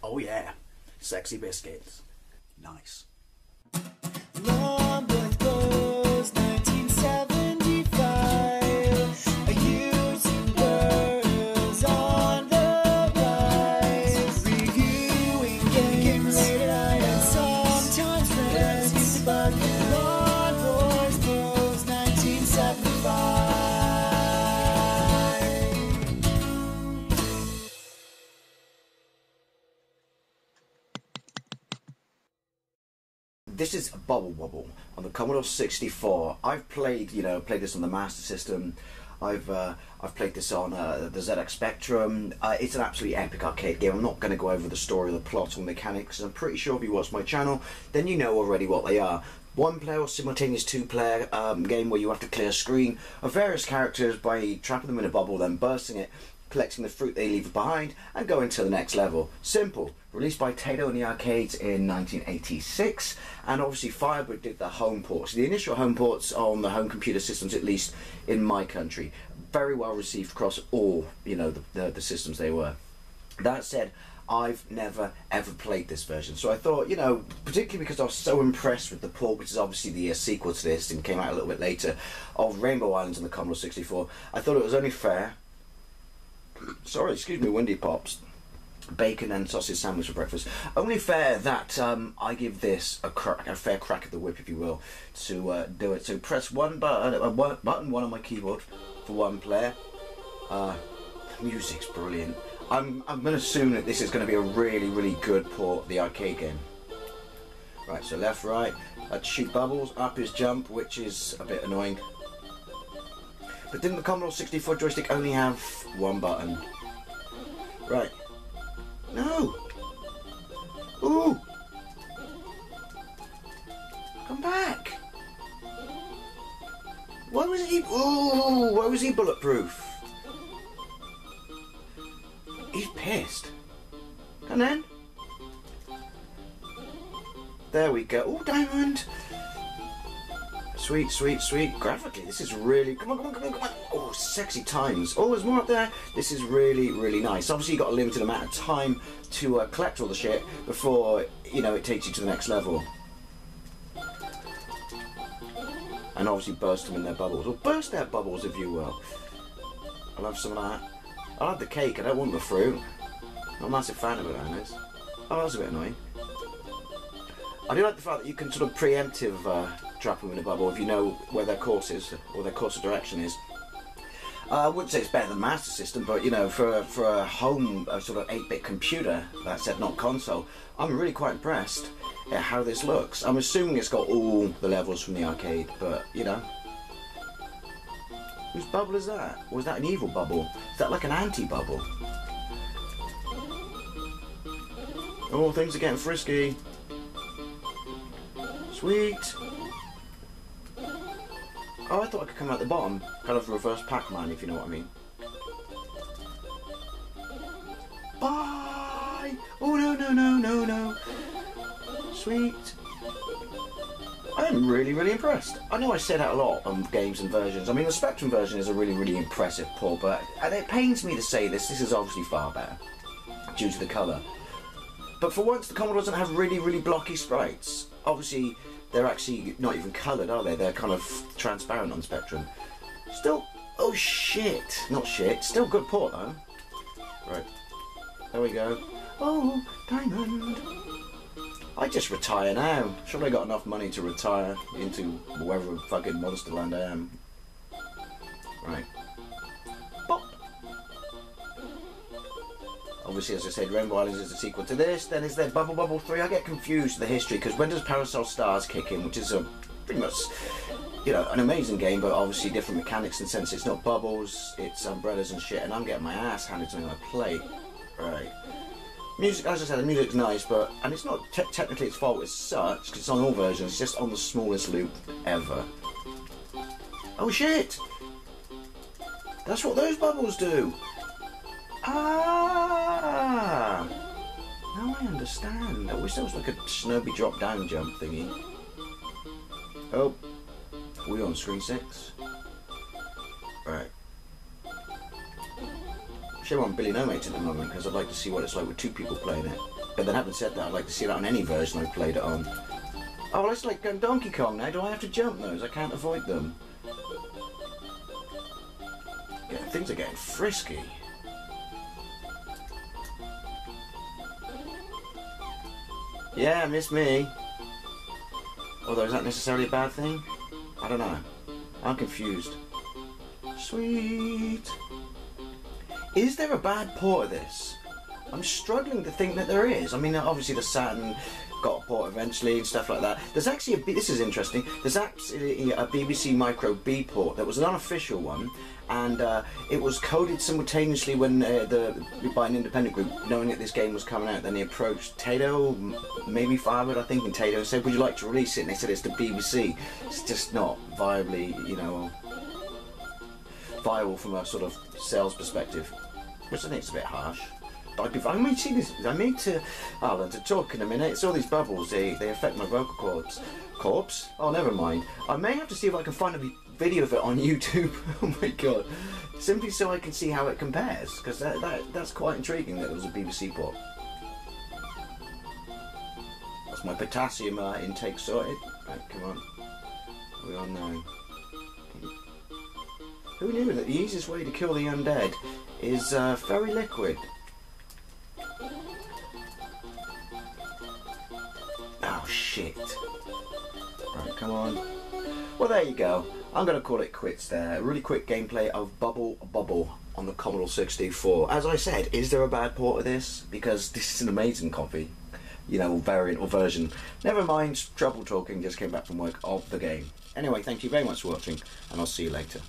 Oh yeah, sexy biscuits. Nice. Long was 1975. A YouTuber is on the rise, reviewing games late at night and sometimes friends. But Long was 1975. This is Bubble Bobble on the Commodore 64. I've played, played this on the Master System. I've played this on the ZX Spectrum. It's an absolutely epic arcade game. I'm not going to go over the story or the plot or mechanics. I'm pretty sure if you watch my channel, then you know already what they are. One player or simultaneous two-player game where you have to clear a screen of various characters by trapping them in a bubble, then bursting it, collecting the fruit they leave behind, and going to the next level. Simple. Released by Taito in the arcades in 1986, and obviously Firebird did the home ports. The initial home ports on the home computer systems, at least in my country, very well received across all, the systems they were. That said, I've never ever played this version, so I thought, particularly because I was so impressed with the port, which is obviously the sequel to this and came out a little bit later, of Rainbow Islands on the Commodore 64, I thought it was only fair. Sorry, excuse me, Windy Pops. Bacon and sausage sandwich for breakfast. Only fair that I give this a fair crack at the whip, if you will, to do it. So press button one on my keyboard for one player. The music's brilliant. I'm going to assume that this is going to be a really, really good port of the arcade game. Right, so left, right. Shoot bubbles. Up is jump, which is a bit annoying. But didn't the Commodore 64 joystick only have one button? Right. No! Ooh! Come back! Why was he... Ooh! Why was he bulletproof? He's pissed. And then... There we go. Ooh, diamond! Sweet, sweet, sweet. Graphically, this is really... Come on, come on, come on, come on. Oh, sexy times. Oh, there's more up there. This is really, really nice. Obviously, you've got a limited amount of time to collect all the shit before, it takes you to the next level. And obviously burst them in their bubbles. Or burst their bubbles, if you will. I'll have some of that. I'll have the cake. I don't want the fruit. Not a massive fan of bananas. Oh, that's a bit annoying. I do like the fact that you can sort of preemptive trap them in a bubble if you know where their course is, or their course of direction is. I wouldn't say it's better than Master System, but for a home sort of 8-bit computer, that said, not console, I'm really quite impressed at how this looks. I'm assuming it's got all the levels from the arcade, but whose bubble is that? Or is that an evil bubble? Is that like an anti-bubble? Oh, things are getting frisky. Sweet. Oh, I thought I could come out the bottom. Kind of reverse Pac-Man, if you know what I mean. Bye! Oh, no, no, no, no, no. Sweet. I'm really, really impressed. I know I said that a lot on games and versions. I mean, the Spectrum version is a really, really impressive port, but and it pains me to say this is obviously far better due to the colour. But for once, the Commodore doesn't have really, really blocky sprites. Obviously, they're actually not even coloured, are they? They're kind of transparent on Spectrum. Still, oh shit, not shit. Still good port though. Right, there we go. Oh, diamond. I just retire now. Surely I got enough money to retire into wherever fucking Monsterland I am. Right. Bop. Obviously, as I said, Rainbow Islands is a sequel to this. Then is there Bubble Bobble 3? I get confused with the history, because when does Parasol Stars kick in? Which is a pretty much, an amazing game, but obviously different mechanics in the sense it's not bubbles, it's umbrellas and shit, and I'm getting my ass handed to me on a plate. Right. Music, as I said, the music's nice, and it's not technically its fault as such, because it's on all versions, it's just on the smallest loop ever. Oh shit! That's what those bubbles do! Ah! Now I understand. I wish there was like a Snowbie drop down jump thingy. Oh. Are we on screen 6? Right. Shame on Billy No Mates at the moment, because I'd like to see what it's like with 2 people playing it. But then having said that, I'd like to see that on any version I've played it on. Oh, well, it's like Donkey Kong now. Do I have to jump those? I can't avoid them. Yeah, things are getting frisky. Yeah, miss me. Although, is that necessarily a bad thing? I don't know. I'm confused. Sweet. Is there a bad port of this? I'm struggling to think that there is. I mean, obviously the Saturn got a port eventually and stuff like that. There's actually this is interesting. There's actually a BBC Micro B port that was an unofficial one, and it was coded simultaneously when by an independent group, knowing that this game was coming out. Then they approached Tato, maybe Firebird, I think, and Tato said, "Would you like to release it?" And they said, "It's the BBC." It's just not viably, viable from a sort of sales perspective, which I think is a bit harsh. I may see this. I need to. I'll learn to talk in a minute. It's all these bubbles. They affect my vocal cords. Corpse? Oh, never mind. I may have to see if I can find a video of it on YouTube. Oh my god! Simply so I can see how it compares, because that's quite intriguing that there was a BBC port. That's my potassium intake sorted. Right, come on. We all know. Who knew that the easiest way to kill the undead is very liquid? Oh shit. Right, come on. Well, there you go. I'm going to call it quits there. A really quick gameplay of Bubble Bobble on the Commodore 64. As I said, is there a bad port of this? Because this is an amazing copy. Variant or version. Never mind trouble talking, just came back from work of the game. Anyway, thank you very much for watching, and I'll see you later.